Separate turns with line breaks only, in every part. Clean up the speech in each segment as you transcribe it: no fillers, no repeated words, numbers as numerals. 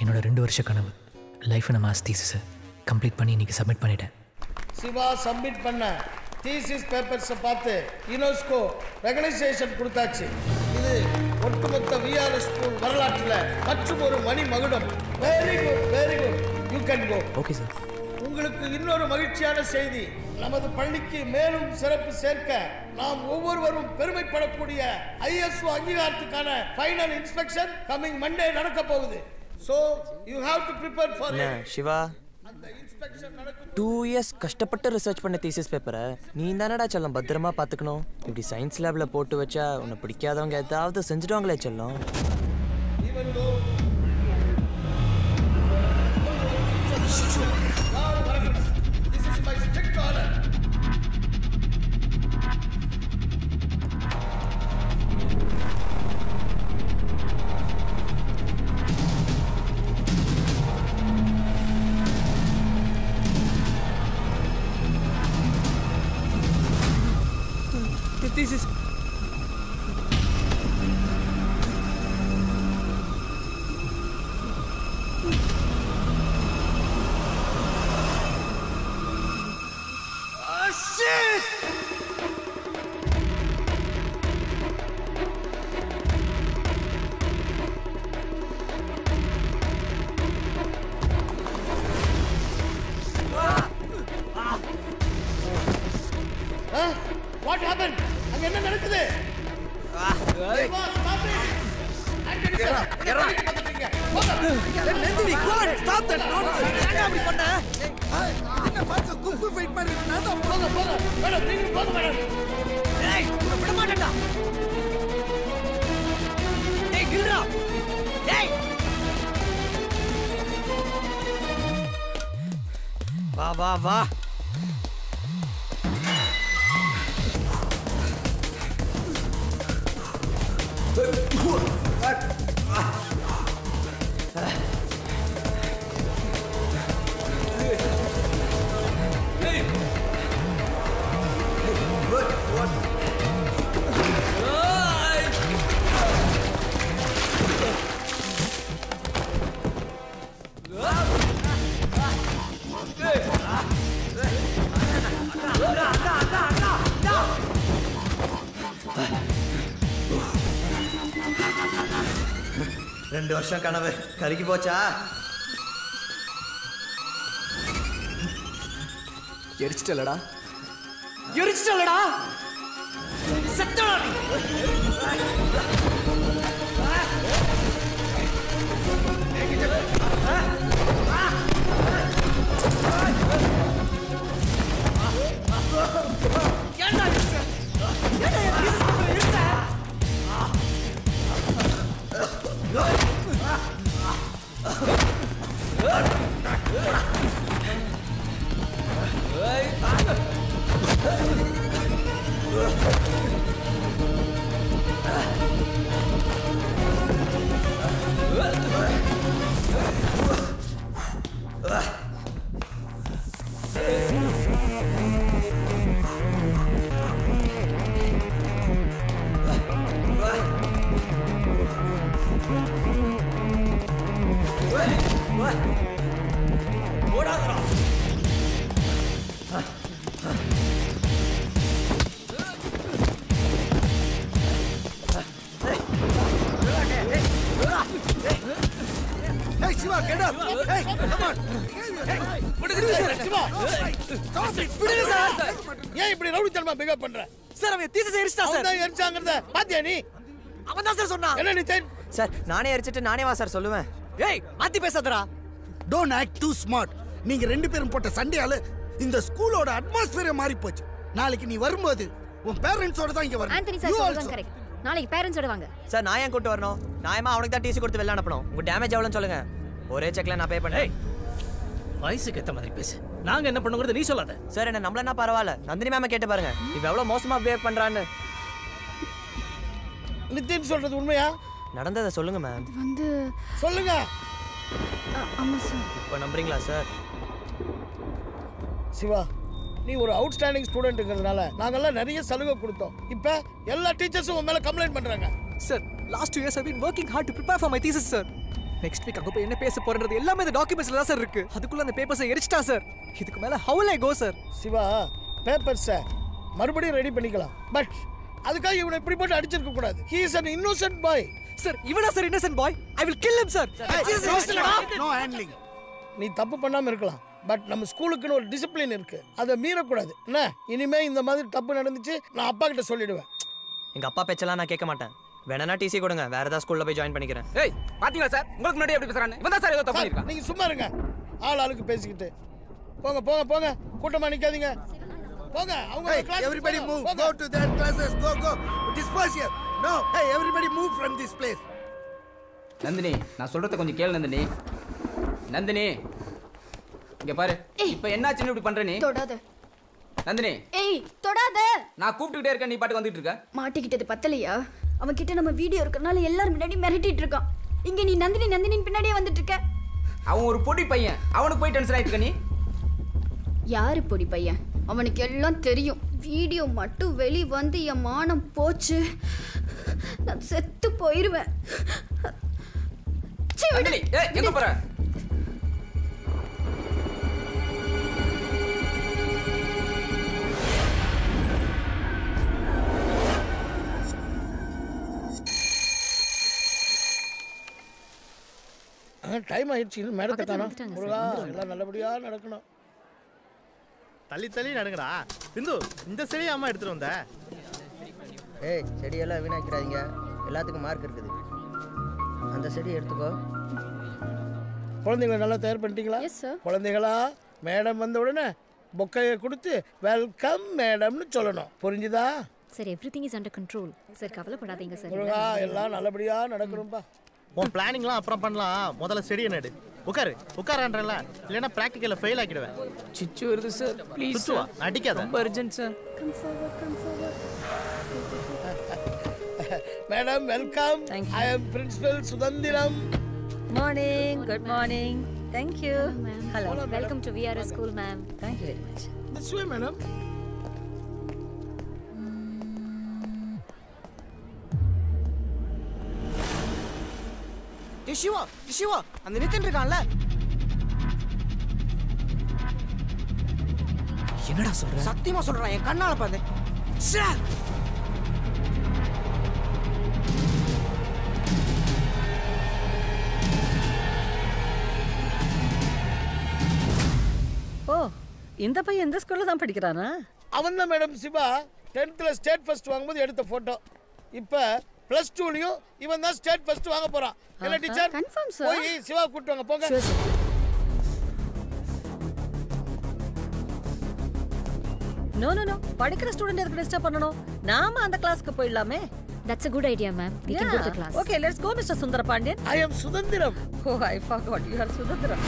என்னோட 2 வருஷ கனவு life and mass thesis complete பண்ணி இன்னைக்கு சப்மிட் பண்ணிட்டேன்.
சிவா சப்மிட் பண்ண தீசிஸ் பேப்பர்ஸை பார்த்து யுனெஸ்கோ ரெகனைசேஷன் கொடுத்தாச்சு. இது ஒட்டுமொத்த விஆர்எஸ் ஸ்கூல் வரலாற்றில் மற்றும் ஒரு மணி மகுடம். Very good, very good. You can go.
Okay sir.
உங்களுக்கு இன்னொரு மகிழ்ச்சியான செய்தி. நமது பள்ளிக்கு மேலும் சிறப்பு சேர்க்க நாம் ஒவ்வொருவரும் பெருமைப்படக்கூடிய ஐஎஸ்ஓ அங்கீகாரத்துக்கான ஃபைனல் இன்ஸ்பெக்ஷன் கமிங் மண்டே நடக்க போகுது. So you have to prepare for it.
Siva, 2 years கஷ்டப்பட்டு ரிசர்ச் பண்ண தீசிஸ் பேப்பரை நீ தானடா செல்லம் பத்திரமா பார்த்துக்கணும். இப்படி சயின்ஸ் லேப்ல போட்டு வச்சா உன்னை பிடிக்காதவங்க ஏதாவது செஞ்சுடுவாங்களே செல்லம்.
This is my strict order.
Thesis. Shit!
What happened? அங்க என்ன நடக்குது?
Nandini, go and stop that nonsense. என்ன அப்படி பண்ண?
என்ன பாத்து குக்கு ஃபைட் பண்ணி நான் தான் போங்க மேடம், நீங்க போங்க மேடம்.
ஏய், விட மாட்டேன்டா. ஏய், கில்ரா. ஏய். வா வா வா.
ரெண்டு வருஷம் கனவு கருகி போச்சா?
எரிச்சிட்டலடா, எரிச்சிட்டலடா, செத்தடா நீ. ஏன்டா எரிச்ச? ஏன்டா எரிச்ச?
Hey Shiva, get up! Hey, come on! விடுங்க சார், சிவா. Stop it! விடுங்க சார். ஏன் இப்படி ரவுடித்தனமா பிஹேவ் பண்ற?
சார் அவன் தீசிஸ் எரிச்சிட்டா சார்.
அவன் எரிச்சாங்கறத பாத்தியா நீ?
அவன் தான் சார் சொன்னான்.
என்ன நீ தென்?
சார் நானே எரிச்சிட்டு நானே வா சார் சொல்லுவேன். ஏய் மாத்தி பேசாதடா.
Don't act too smart. நீங்க ரெண்டு பேரும் போட்ட சண்டையால இந்த ஸ்கூலோட அட்மாஸ்பியரே மாறி போச்சு. நாளைக்கு நீ வரும்போது உன் பேரண்ட்ஸோட தான் இங்க வரணும்.
ஆண்டனி சார் சொல்றது கரெக்ட். நாளைக்கு பேரண்ட்ஸோட வாங்க.
சார் நான் ஏன் கூட்டி வரணும்? நாயமா அவனுக்கு தான் டிசி கொடுத்து வெளில அனுப்பணும். உங்க டேமேஜ் எவ்வளவுன்னு சொல்லுங்க. ஒரே செக்ல நான் பே பண்ணேன்.
வயசுக்கு ஏத்த மாதிரி பேசு. நாங்க என்ன பண்ணுங்கிறது நீ சொல்லாத.
சார் என்ன நம்மளனா பரவாயில்ல. நந்தினி மேம கேட்டு பாருங்க. இவ எவ்வளவு மோசமா பிஹேவ் பண்றான்னு.
நிதின் சொல்றது உண்மையா?
நடந்ததை சொல்லுங்க மேம்.
வந்து
சொல்லுங்க.
ஆமா சார்.
இப்போ நம்புறீங்களா சார்?
சிவா, நீ ஒரு அவுட்ஸ்டாண்டிங் ஸ்டூடெண்ட்ங்கிறதுனால நாங்கெல்லாம் நிறைய சலுகை கொடுத்தோம். இப்போ எல்லா டீச்சர்ஸும் உன் மேல கம்ப்ளைண்ட் பண்றாங்க.
Sir, last 2 years I've been working hard to prepare for my thesis, sir.
Next week அங்கே போய் என்ன பேச போறன்றது எல்லாமே இந்த டாக்குமெண்ட்ஸ்ல தான் சார் இருக்கு. அதுக்குள்ள அந்த பேப்பர்ஸை எரிச்சிட்டா சார். இதுக்கு மேல how will I go சார்?
சிவா, பேப்பர்ஸை மறுபடியும் ரெடி பண்ணிக்கலாம். பட் அதுக்காக இவனை இப்படி போட்டு அடிச்சிருக்க கூடாது. He is an innocent boy.
Sir இவனா sir innocent boy? I will kill him sir.
No handling.
நீ தப்பு பண்ணாம இருக்கலாம், பட் நம்ம ஸ்கூலுக்குன்னு ஒரு டிசிப்ளின் இருக்கு, அதை மீறக்கூடாது. என்ன இனிமே இந்த மாதிரி தப்பு நடந்துச்சு நான் அப்பா கிட்ட சொல்லிடுவேன்.
எங்க அப்பா பேச்செல்லாம் நான் கேட்க மாட்டேன். வேணா டிசி கொடுங்க, வேற ஏதாவது ஸ்கூல்ல போய் ஜாயின் பண்ணிக்கிறேன்.
ஏய் பாத்தீங்களா சார், உங்களுக்கு முன்னாடி எப்படி பேசுறானே? இவன் தான் சார் ஏதோ தப்பு பண்ணிருக்கான்.
நீங்க சும்மா இருங்க, ஆளுக்கு பேசிக்கிட்டு. போங்க போங்க போங்க, கூட்டமா நிக்காதீங்க. போங்க, அவங்க class.
Everybody move. Go to their classes. Go. Disperse here. No. Hey, everybody move from this place.
Nandini, நான் சொல்றத கொஞ்சம் கேளு நந்தினி. நந்தினி இங்க பாரு. இப்போ என்னாச்சுன்னு இப்படி பண்ற நீ?
தொடாத.
நந்தினி.
ஏய் தொடாத.
நான் கூப்பிட்டுட்டே இருக்கேன், நீ பாட்டு வந்துட்டு இருக்க.
மாட்டிக்கிட்டது பத்தலையா? அவன் கிட்ட நம்ம வீடியோ இருக்கறனால எல்லாரும் முன்னாடி மிரட்டிட்டு இருக்கான். இங்க நீ நந்தினின் பின்னாடியே வந்துட்டு இருக்க.
அவன் ஒரு பொடி பையன், அவனுக்கு போய் டென்ஷன் ஆயிட்டு நீ.
யாரு பொடி பையன்? அவனுக்கு எல்லாம் தெரியும். வீடியோ மட்டும் வெளி வந்து என் மானம் போச்சு, நான் செத்து போயிருவேன்.
நந்தினி, ஏய் எங்க போற?
டைம் ஆயிடுச்சு, மேடத்தை காணோம். முருகா, எல்லாம் நல்லபடியா நடக்கணும்.
தள்ளி நடங்கடா. பிந்து, இந்த செடியை அம்மா எடுத்துட்டு வந்த.
ஏய், செடியெல்லாம் வீணாக்கிறாதீங்க, எல்லாத்துக்கும் மார்க் இருக்குது. அந்த செடியை எடுத்துக்கோ.
குழந்தைங்களை நல்லா தயார் பண்ணிட்டீங்களா? குழந்தைகளா, மேடம் வந்த உடனே பொக்கையை கொடுத்து வெல்கம் மேடம்னு சொல்லணும், புரிஞ்சுதா?
Sir everything is under control sir, கவலைப்படாதீங்க சார்.
முருகா, எல்லாம் நல்லபடியா நடக்கணும்பா.
உன் பிளானிங்லாம் அப்புறம் பண்ணலாம், முதல்ல செடியை நடு. உட்காரன்றல, இல்லைன்னா ப்ராக்டிக்கலில் ஃபெயில் ஆக்கிடுவேன்.
சிச்சு வருது சார், ப்ளீஸ்
சுச்சுவா, அடிக்காத.
ரொம்ப urgent sir.
Madam welcome. I am principal Suthanthiram.
Morning, good morning. Thank you.
Hello. Welcome to VRS school, ma'am.
Thank you very much.
This way, madam.
Shiva, அந்த நித்தின் இருக்கான்ல.
என்னடா சொல்ற?
சத்தியமா சொல்றான், என் கண்ணால பாரு.
ஓ, இந்த பையன் இந்த ஸ்கூல்ல தான் படிக்கிறானா?
அவன் தான் madam Siva 10th state first வாங்கும்போது எடுத்த போட்டோ. இப்ப +2லயும் இவன் தான் ஸ்டேட் ஃபர்ஸ்ட் வாங்க போறான். என்ன டீச்சர்?
Confirm sir.
போய் சிவா கூட்டி வாங்க போங்க.
நோ, படிக்கிற ஸ்டூடண்ட் எதுக்கு டிஸ்டர்ப் பண்ணணும்? நாம அந்த கிளாஸ்க்கு போயிடலாமே.
That's a good idea, ma'am. We can go to the class.
Okay, let's go, Mr. Sundarapandyan.
I am சுதந்திரம்.
Oh, I forgot you are Sundaram.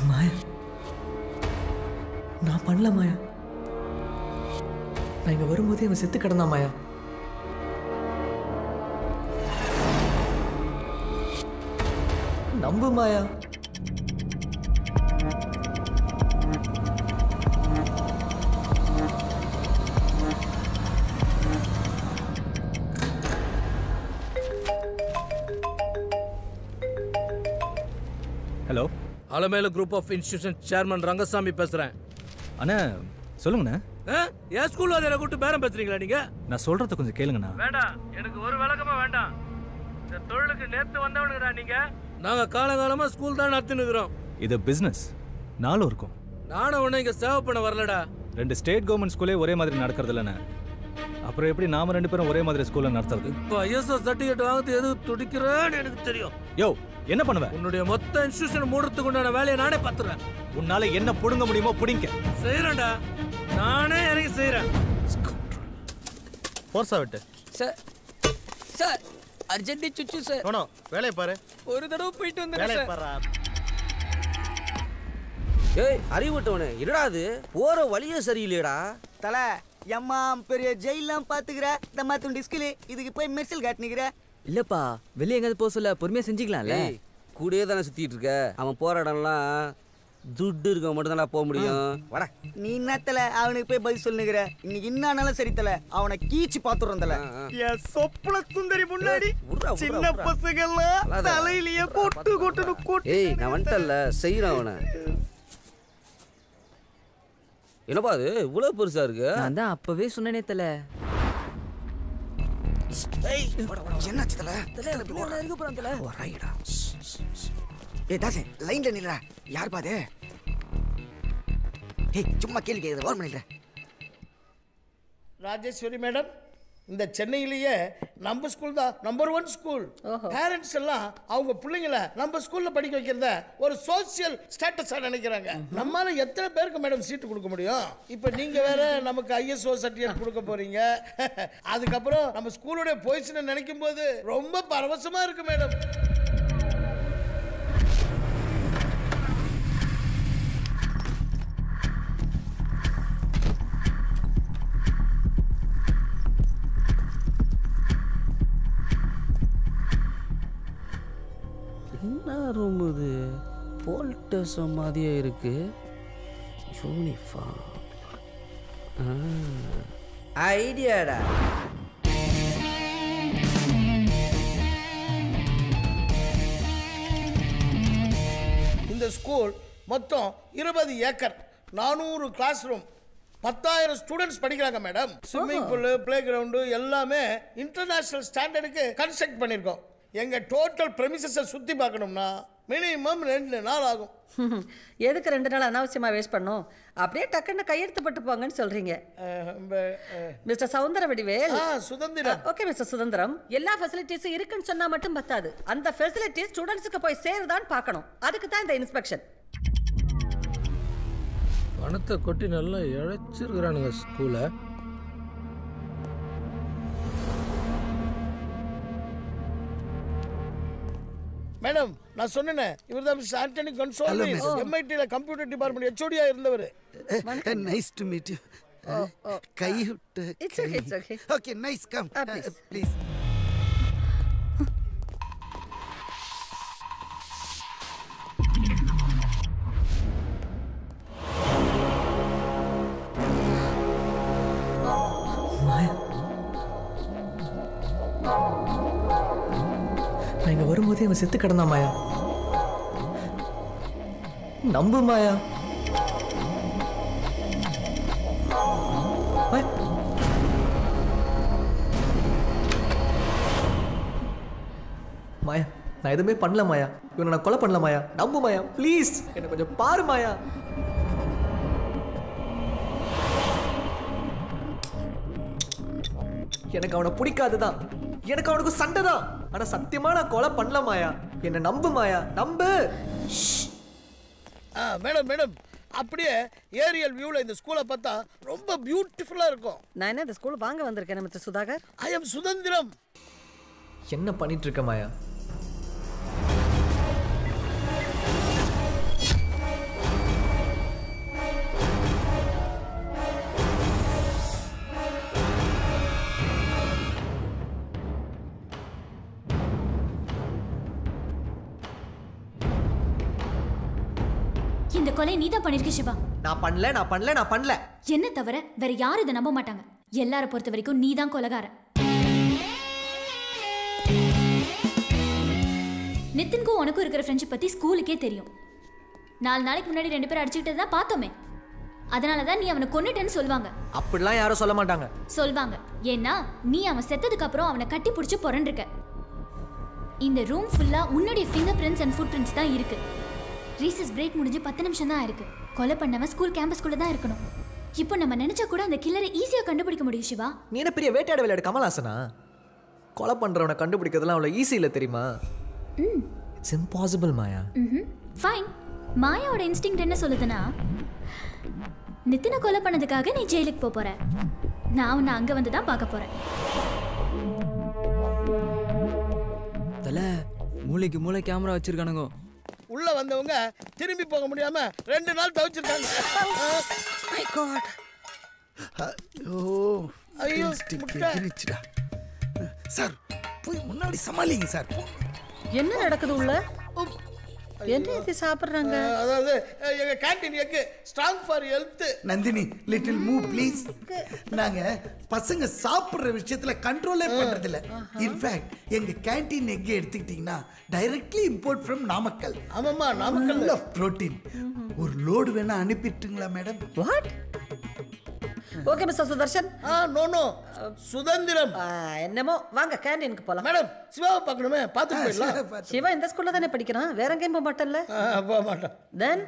மாயா, நான் பண்ணல மாயா. நான் இங்க வரும்போதே அவன் செத்து கிடந்தான் மாயா. நம்பு Maya.
Hello,
Alamela group of institution chairman Rangasamy பேசுறேன்.
அண்ணா சொல்லுங்கண்ணா.
என் ஸ்கூல் வாத்தியாரை கூப்பிட்டு பேரம் பேசுறீங்களா நீங்க?
நான் சொல்றத கொஞ்சம் கேளுங்கண்ணா.
வேண்டாம், எனக்கு ஒரு விளக்கமா வேண்டாம். இந்த தொழிலுக்கு நேத்து வந்தவனுங்கடா நீங்க. நாங்க காலகாலமா ஸ்கூல் தான் நடத்தின்னு இருக்கிறோம்.
இது பிசினஸ், நாளும் இருக்கும்.
நானும் உன்னை இங்க சேவ் பண்ண வரலடா.
2 ஸ்டேட் கவர்மெண்ட் ஸ்கூலே ஒரே மாதிரி நடக்கிறது இல்லைண்ணே. அப்புறம் எப்படி நாம 2 பேரும் ஒரே மாதிரி ஸ்கூல்ல நடத்துறது?
இப்போ ஐஎஸ்ஓ சர்டிஃபிகேட் வாங்குறது எது துடிக்கிறேன்னு எனக்கு தெரியும்.
யோ என்ன பண்ணுவேன்?
உன்னுடைய மொத்த இன்ஸ்டிடியூஷன் மூடுறதுக்கு உண்டான வேலையை நானே பார்த்துறேன்.
உன்னால என்ன புடுங்க முடியுமோ புடிங்க.
செய்யறேன்டா, நானே இறங்கி செய்யறேன்.
ஃபோர்ஸா விட்டு
சார் சார் அர்ஜென்ட்லி சுச்சு சார்.
நோ வேலையை பாரு.
ஒரு தடவை போயிட்டு வந்துடுறேன்
வேலையை
சார்.
பாரு.
ஏய் அறிவிட்டவனே, என்னடா அது போற வழியே சரியில்லையடா.
தலை எம்மா பெரிய ஜெயிலாம் பாத்துக்கிற இந்த மாத்தும் டிஸ்கிலி இதுக்கு போய் மெர்சல் காட்டினுக்கிற.
இல்லப்பா வெளியே எங்கேயாவது போக சொல்ல பொறுமையா செஞ்சுக்கலாம்ல.
கூடயே தானே சுத்திட்டு இருக்க. அவன் போற இடம்லாம் துட்டு இருக்க மட்டும் தானே போக முடியும். வர
நீ என்ன தலை அவனுக்கு போய் பதில் சொல்லுங்கிற. இன்னைக்கு என்னாலும் சரி தலை அவனை கீச்சு பாத்துறோம் தலை. என் சொப்பன சுந்தரி முன்னாடி சின்ன பசங்கள்லாம் தலையிலேயே கொட்டு கொட்டுன்னு கொட்டு.
ஏய் நான் வந்துட்டல்ல செய்யறேன் அவனை. என்னப்பா அது இவ்வளவு பெருசா இருக்கு?
நான் தான் அப்பவே சொன்னேனே தல.
என்னாச்சு தலை? இருக்க போறான் தலை. ரைடா. ஏய் தாசே லைன்ல நில்றா. யார் பாது? ஏய் சும்மா கேள்வி கேக்குது. ஓர் பண்ணிடுற.
ராஜேஸ்வரி மேடம், இந்த சென்னையிலேயே நம்ம ஸ்கூல் தான் நம்பர் 1 ஸ்கூல். பேரண்ட்ஸ் எல்லாம் அவங்க பிள்ளைங்களை நம்ம ஸ்கூல்ல படிக்க வைக்கிறத ஒரு சோசியல் ஸ்டேட்டஸா நினைக்கிறாங்க. நம்மால எத்தனை பேருக்கு மேடம் சீட்டு கொடுக்க முடியும்? இப்ப நீங்க வேற நமக்கு ஐஎஸ்ஓ சர்டிஃபிகேட் கொடுக்க போறீங்க. அதுக்கப்புறம் நம்ம ஸ்கூலோட பொசிஷனை நினைக்கும் போது ரொம்ப பரவசமா இருக்கு மேடம்.
என்ன ரூம் இது? போல்டஸ் மாதிரியே இருக்கு. யூனிஃபார்ம்
ஐடியாடா.
இந்த ஸ்கூல் மொத்தம் 20 ஏக்கர், 400 கிளாஸ் ரூம், 10,000 ஸ்டூடெண்ட்ஸ் படிக்கிறாங்க madam. Swimming pool, play ground எல்லாமே இன்டர்நேஷனல் ஸ்டாண்டர்டுக்கு கன்ஸ்ட்ரக்ட் பண்ணியிருக்கோம். எங்க டோட்டல் பிரமிசஸை சுத்தி பார்க்கணும்னா மினிமம் 2 நாள் ஆகும்.
எதுக்கு 2 நாள் அனாவசியமா வேஸ்ட் பண்ணோம்? அப்படியே டக்குன்னு கையெழுத்து பட்டு போங்கன்னு சொல்றீங்க. மிஸ்டர் சௌந்தர வடிவேல்.
சுதந்திரம்.
ஓகே மிஸ்டர் சுதந்திரம், எல்லா ஃபெசிலிட்டிஸும் இருக்குன்னு சொன்னா மட்டும் பத்தாது. அந்த ஃபெசிலிட்டிஸ் ஸ்டூடெண்ட்ஸ்க்கு போய் சேருதான்னு பார்க்கணும். அதுக்கு தான் இந்த இன்ஸ்பெக்ஷன்.
பணத்தை கொட்டி நல்லா இழைச்சிருக்கிறானுங்க ஸ்கூலை.
மேடம் நான் சொன்னேனே இவர் தான் மிஸ்டர் ஆண்டனி கன்சோல்விஸ், எம்ஐடில கம்ப்யூட்டர் டிபார்ட்மெண்ட் ஹெச்ஓடியா இருந்தவர்.
Nice to meet you. கை விட்டு.
It's okay it's okay.
Okay nice come please.
நான் இங்க வரும்போதே அவன் செத்து கிடந்தான் மாயா. நம்பு மாயா. மாயா நான் எதுவுமே பண்ணல மாயா. இவனை நான் கொலை பண்ணல மாயா. நம்பு மாயா ப்ளீஸ். என்ன கொஞ்சம் பாரு மாயா. எனக்கு அவனை பிடிக்காதுதான். எனக்கு அவனுக்கு சண்டை தான். ஆனா சத்தியமா நான் கொலை பண்ணல மாயா. என்ன நம்பு மாயா, நம்பு.
மேடம் மேடம் அப்படியே ஏரியல் வியூல இந்த ஸ்கூலை பார்த்தா ரொம்ப பியூட்டிஃபுல்லா இருக்கும்.
நான் என்ன இந்த ஸ்கூல் வாங்க வந்திருக்கேன் மிஸ்டர் சுதாகர்.
ஐ அம் சுதந்திரம்.
என்ன பண்ணிட்டு இருக்க மாயா?
இந்த கொலை நீதான் பண்ணிருக்க சிவா.
நான் பண்ணல.
என்ன தவிர வேற யாரும் இதை நம்ப மாட்டாங்க. எல்லார பொறுத்த வரைக்கும் நீதான் கொலைகாரன். நிதின்க்கும் உனக்கும் இருக்கிற ஃப்ரெண்ட்ஷிப் பத்தி ஸ்கூலுக்கே தெரியும். 4 நாளைக்கு முன்னாடி 2 பேரும் அடிச்சுக்கிட்டது தான் பார்த்தோமே. அதனாலதான் நீ அவனை கொன்னுட்டேன்னு சொல்லுவாங்க.
அப்படிலாம் யாரும் சொல்ல மாட்டாங்க.
சொல்வாங்க. ஏன்னா நீ அவன் செத்ததுக்கு அப்புறம் அவனை கட்டி பிடிச்சு புரண்டிருக்க. இந்த ரூம் ஃபுல்லா உன்னுடைய finger prints and food prints தான் இருக்கு. ரீசஸ் பிரேக் முடிஞ்சு 10 நிமிஷம் தான் இருக்கு. கொலை பண்ணவன் ஸ்கூல் கேம்பஸ்குள்ள தான் இருக்கணும். இப்போ நம்ம நினைச்சா கூட அந்த கில்லரை ஈஸியா கண்டுபிடிக்க முடியும் சிவா.
நீ என்ன பெரிய வேட்டையாட விளையாடு கமல்ஹாசனா? கொலை பண்றவனை கண்டுபிடிக்கிறதுலாம் அவ்வளோ ஈஸி இல்லை தெரியுமா? It's impossible Maya.
ஃபைன். மாயாவோட இன்ஸ்டிங்க்ட் என்ன சொல்லுதுன்னா, நித்தினை கொலை பண்ணதுக்காக நீ ஜெயிலுக்கு போக போற. நான் உன்னை அங்க வந்து தான் பார்க்க போறேன்.
தல மூளைக்கு மூளை கேமரா வச்சிருக்கானுங்க.
உள்ள வந்தவங்க திரும்பி போக முடியாம 2 நாள் தவிச்சிருக்காங்க.
My God. ஐயோ எகிரிச்சுடா. சார் போய் முன்னாடி சமாளிங்க சார்.
என்ன நடக்குது உள்ள? என்ன இது சாப்பிடுறாங்க?
அதாவது எங்க canteen egg strong for health.
Nandini little move please. நாங்க பசங்க சாப்பிடுற விஷயத்துல கண்ட்ரோலே பண்றது இல்ல. இன்ஃபேக்ட் எங்க கேண்டீன் எக் எடுத்துக்கிட்டீங்கன்னா டைரக்ட்லி இம்போர்ட் ஃப்ரம் நாமக்கல்.
ஆமாமா நாமக்கல்
ஆஃப் புரோட்டீன். ஒரு லோடு வேணா அனுப்பிட்டுங்களா madam?
What? Okay mister Sudarshan.
No no Suthanthiram.
என்னமோ வாங்க கேண்டீனுக்கு போலாம்.
மேடம் சிவாவை பார்க்கணுமே, பார்த்துட்டு போயிடலாம்.
சிவா இந்த ஸ்கூல்ல தானே படிக்கிறான், வேற எங்கேயும் போக மாட்டேன்ல?
போக மாட்டேன்.
தென்